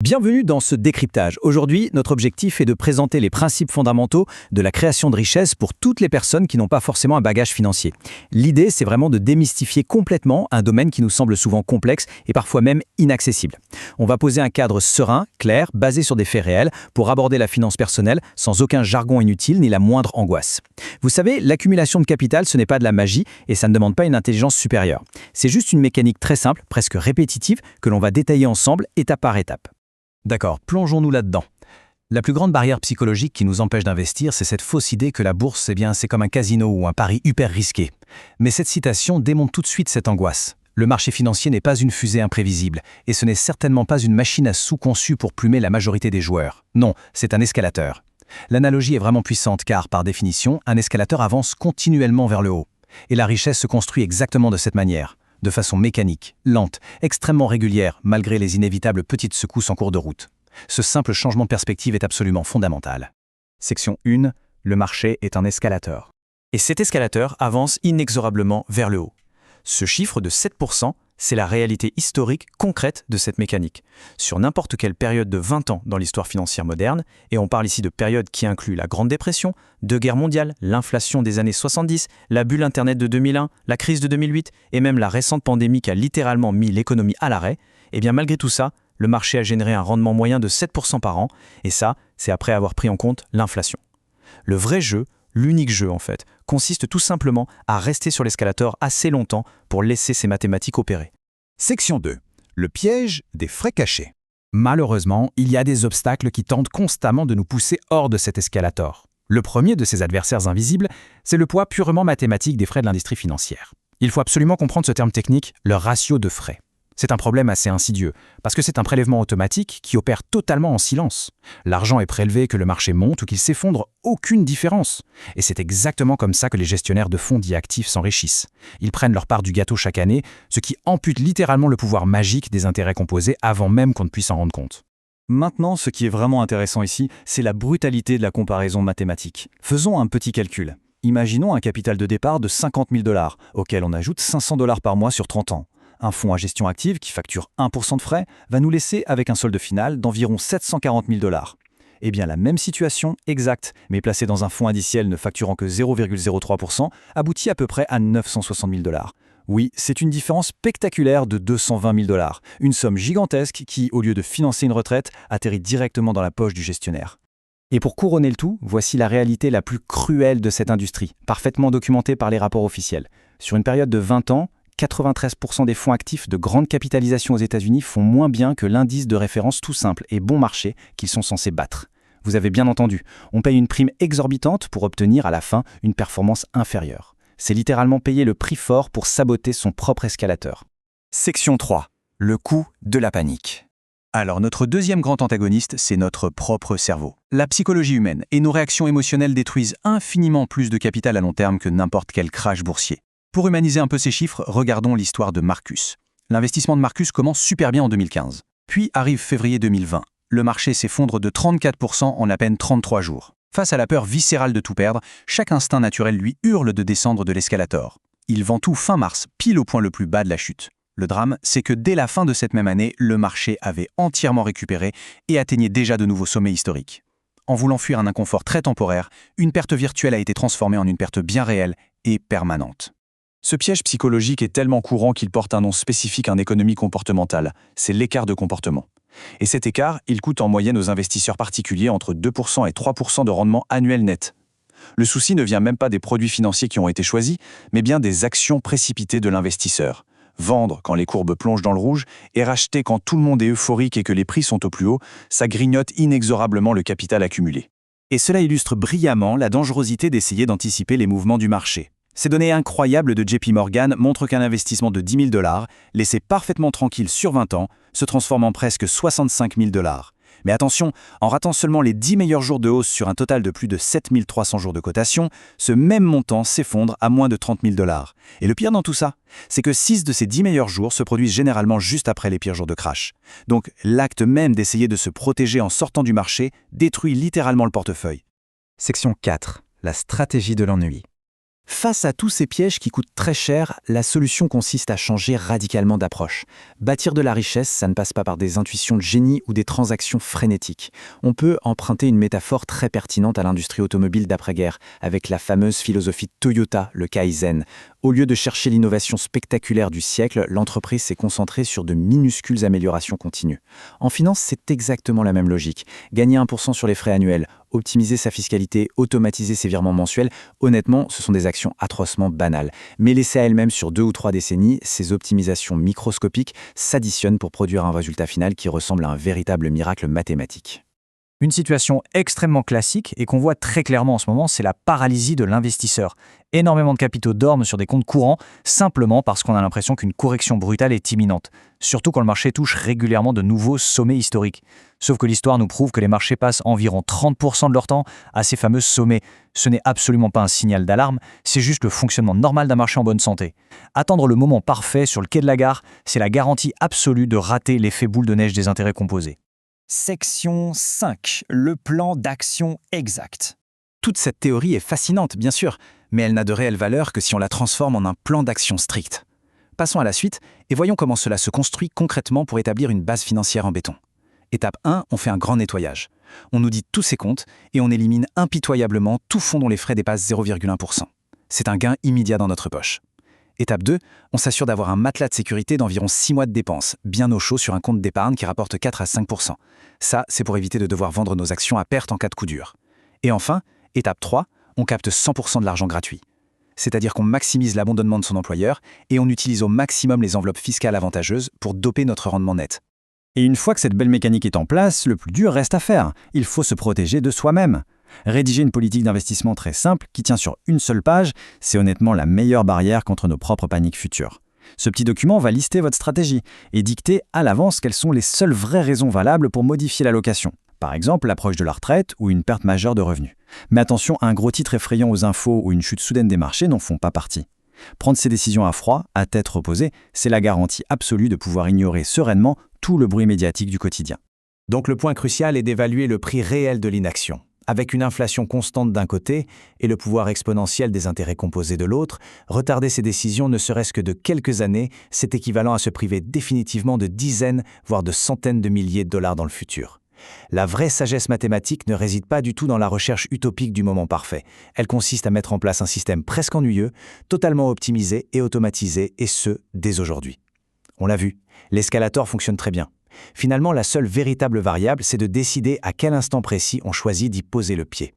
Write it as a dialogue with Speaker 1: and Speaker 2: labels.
Speaker 1: Bienvenue dans ce décryptage. Aujourd'hui, notre objectif est de présenter les principes fondamentaux de la création de richesse pour toutes les personnes qui n'ont pas forcément un bagage financier. L'idée, c'est vraiment de démystifier complètement un domaine qui nous semble souvent complexe et parfois même inaccessible. On va poser un cadre serein, clair, basé sur des faits réels pour aborder la finance personnelle sans aucun jargon inutile ni la moindre angoisse. Vous savez, l'accumulation de capital, ce n'est pas de la magie et ça ne demande pas une intelligence supérieure. C'est juste une mécanique très simple, presque répétitive, que l'on va détailler ensemble étape par étape.
Speaker 2: D'accord, plongeons-nous là-dedans. La plus grande barrière psychologique qui nous empêche d'investir, c'est cette fausse idée que la bourse, c'est comme un casino ou un pari hyper risqué. Mais cette citation démontre tout de suite cette angoisse. Le marché financier n'est pas une fusée imprévisible, et ce n'est certainement pas une machine à sous conçue pour plumer la majorité des joueurs. Non, c'est un escalateur. L'analogie est vraiment puissante car, par définition, un escalateur avance continuellement vers le haut. Et la richesse se construit exactement de cette manière. De façon mécanique, lente, extrêmement régulière, malgré les inévitables petites secousses en cours de route. Ce simple changement de perspective est absolument fondamental.
Speaker 3: Section 1. Le marché est un escalateur. Et cet escalateur avance inexorablement vers le haut. Ce chiffre de 7%, c'est la réalité historique concrète de cette mécanique. Sur n'importe quelle période de 20 ans dans l'histoire financière moderne, et on parle ici de périodes qui incluent la Grande Dépression, deux guerres mondiales, l'inflation des années 70, la bulle Internet de 2001, la crise de 2008, et même la récente pandémie qui a littéralement mis l'économie à l'arrêt, et bien malgré tout ça, le marché a généré un rendement moyen de 7% par an, et ça, c'est après avoir pris en compte l'inflation. Le vrai jeu, l'unique jeu en fait, consiste tout simplement à rester sur l'escalateur assez longtemps pour laisser ces mathématiques opérer.
Speaker 4: Section 2. Le piège des frais cachés.
Speaker 2: Malheureusement, il y a des obstacles qui tentent constamment de nous pousser hors de cet escalator. Le premier de ces adversaires invisibles, c'est le poids purement mathématique des frais de l'industrie financière. Il faut absolument comprendre ce terme technique, le ratio de frais. C'est un problème assez insidieux, parce que c'est un prélèvement automatique qui opère totalement en silence. L'argent est prélevé que le marché monte ou qu'il s'effondre, aucune différence. Et c'est exactement comme ça que les gestionnaires de fonds dits actifs s'enrichissent. Ils prennent leur part du gâteau chaque année, ce qui ampute littéralement le pouvoir magique des intérêts composés avant même qu'on ne puisse s'en rendre compte.
Speaker 3: Maintenant, ce qui est vraiment intéressant ici, c'est la brutalité de la comparaison mathématique. Faisons un petit calcul. Imaginons un capital de départ de 50 000 $, auquel on ajoute 500 $ par mois sur 30 ans. Un fonds à gestion active qui facture 1% de frais va nous laisser avec un solde final d'environ 740 000 $. Eh bien, la même situation exacte, mais placée dans un fonds indiciel ne facturant que 0,03%, aboutit à peu près à 960 000 $. Oui, c'est une différence spectaculaire de 220 000 $, une somme gigantesque qui, au lieu de financer une retraite, atterrit directement dans la poche du gestionnaire. Et pour couronner le tout, voici la réalité la plus cruelle de cette industrie, parfaitement documentée par les rapports officiels. Sur une période de 20 ans, 93% des fonds actifs de grande capitalisation aux États-Unis font moins bien que l'indice de référence tout simple et bon marché qu'ils sont censés battre. Vous avez bien entendu, on paye une prime exorbitante pour obtenir à la fin une performance inférieure. C'est littéralement payer le prix fort pour saboter son propre escalateur.
Speaker 4: Section 3. Le coût de la panique. Alors, notre deuxième grand antagoniste, c'est notre propre cerveau. La psychologie humaine et nos réactions émotionnelles détruisent infiniment plus de capital à long terme que n'importe quel crash boursier. Pour humaniser un peu ces chiffres, regardons l'histoire de Marcus. L'investissement de Marcus commence super bien en 2015. Puis arrive février 2020. Le marché s'effondre de 34% en à peine 33 jours. Face à la peur viscérale de tout perdre, chaque instinct naturel lui hurle de descendre de l'escalator. Il vend tout fin mars, pile au point le plus bas de la chute. Le drame, c'est que dès la fin de cette même année, le marché avait entièrement récupéré et atteignait déjà de nouveaux sommets historiques. En voulant fuir un inconfort très temporaire, une perte virtuelle a été transformée en une perte bien réelle et permanente. Ce piège psychologique est tellement courant qu'il porte un nom spécifique en économie comportementale, c'est l'écart de comportement. Et cet écart, il coûte en moyenne aux investisseurs particuliers entre 2% et 3% de rendement annuel net. Le souci ne vient même pas des produits financiers qui ont été choisis, mais bien des actions précipitées de l'investisseur. Vendre quand les courbes plongent dans le rouge et racheter quand tout le monde est euphorique et que les prix sont au plus haut, ça grignote inexorablement le capital accumulé.
Speaker 3: Et cela illustre brillamment la dangerosité d'essayer d'anticiper les mouvements du marché. Ces données incroyables de JP Morgan montrent qu'un investissement de 10 000 $, laissé parfaitement tranquille sur 20 ans, se transforme en presque 65 000 $. Mais attention, en ratant seulement les 10 meilleurs jours de hausse sur un total de plus de 7 300 jours de cotation, ce même montant s'effondre à moins de 30 000 $. Et le pire dans tout ça, c'est que 6 de ces 10 meilleurs jours se produisent généralement juste après les pires jours de crash. Donc l'acte même d'essayer de se protéger en sortant du marché détruit littéralement le portefeuille.
Speaker 5: Section 4. La stratégie de l'ennui.
Speaker 4: Face à tous ces pièges qui coûtent très cher, la solution consiste à changer radicalement d'approche. Bâtir de la richesse, ça ne passe pas par des intuitions de génie ou des transactions frénétiques. On peut emprunter une métaphore très pertinente à l'industrie automobile d'après-guerre, avec la fameuse philosophie de Toyota, le Kaizen. Au lieu de chercher l'innovation spectaculaire du siècle, l'entreprise s'est concentrée sur de minuscules améliorations continues. En finance, c'est exactement la même logique. Gagner 1% sur les frais annuels, optimiser sa fiscalité, automatiser ses virements mensuels, honnêtement, ce sont des actions atrocement banales. Mais laissées à elles-mêmes sur 2 ou 3 décennies, ces optimisations microscopiques s'additionnent pour produire un résultat final qui ressemble à un véritable miracle mathématique.
Speaker 2: Une situation extrêmement classique et qu'on voit très clairement en ce moment, c'est la paralysie de l'investisseur. Énormément de capitaux dorment sur des comptes courants simplement parce qu'on a l'impression qu'une correction brutale est imminente, surtout quand le marché touche régulièrement de nouveaux sommets historiques. Sauf que l'histoire nous prouve que les marchés passent environ 30% de leur temps à ces fameux sommets. Ce n'est absolument pas un signal d'alarme, c'est juste le fonctionnement normal d'un marché en bonne santé. Attendre le moment parfait sur le quai de la gare, c'est la garantie absolue de rater l'effet boule de neige des intérêts composés.
Speaker 1: Section 5. Le plan d'action exact.
Speaker 4: Toute cette théorie est fascinante, bien sûr, mais elle n'a de réelle valeur que si on la transforme en un plan d'action strict. Passons à la suite et voyons comment cela se construit concrètement pour établir une base financière en béton. Étape 1, on fait un grand nettoyage. On nous dit tous ses comptes et on élimine impitoyablement tout fonds dont les frais dépassent 0,1%. C'est un gain immédiat dans notre poche. Étape 2, on s'assure d'avoir un matelas de sécurité d'environ 6 mois de dépenses, bien au chaud sur un compte d'épargne qui rapporte 4 à 5%. Ça, c'est pour éviter de devoir vendre nos actions à perte en cas de coup dur. Et enfin, étape 3, on capte 100% de l'argent gratuit. C'est-à-dire qu'on maximise l'abandonnement de son employeur et on utilise au maximum les enveloppes fiscales avantageuses pour doper notre rendement net.
Speaker 1: Et une fois que cette belle mécanique est en place, le plus dur reste à faire. Il faut se protéger de soi-même. Rédiger une politique d'investissement très simple qui tient sur une seule page, c'est honnêtement la meilleure barrière contre nos propres paniques futures. Ce petit document va lister votre stratégie et dicter à l'avance quelles sont les seules vraies raisons valables pour modifier l'allocation. Par exemple, l'approche de la retraite ou une perte majeure de revenus. Mais attention, un gros titre effrayant aux infos ou une chute soudaine des marchés n'en font pas partie. Prendre ces décisions à froid, à tête reposée, c'est la garantie absolue de pouvoir ignorer sereinement tout le bruit médiatique du quotidien.
Speaker 2: Donc le point crucial est d'évaluer le prix réel de l'inaction. Avec une inflation constante d'un côté et le pouvoir exponentiel des intérêts composés de l'autre, retarder ces décisions ne serait-ce que de quelques années, c'est équivalent à se priver définitivement de dizaines, voire de centaines de milliers de dollars dans le futur. La vraie sagesse mathématique ne réside pas du tout dans la recherche utopique du moment parfait. Elle consiste à mettre en place un système presque ennuyeux, totalement optimisé et automatisé, et ce, dès aujourd'hui. On l'a vu, l'escalator fonctionne très bien. Finalement, la seule véritable variable, c'est de décider à quel instant précis on choisit d'y poser le pied.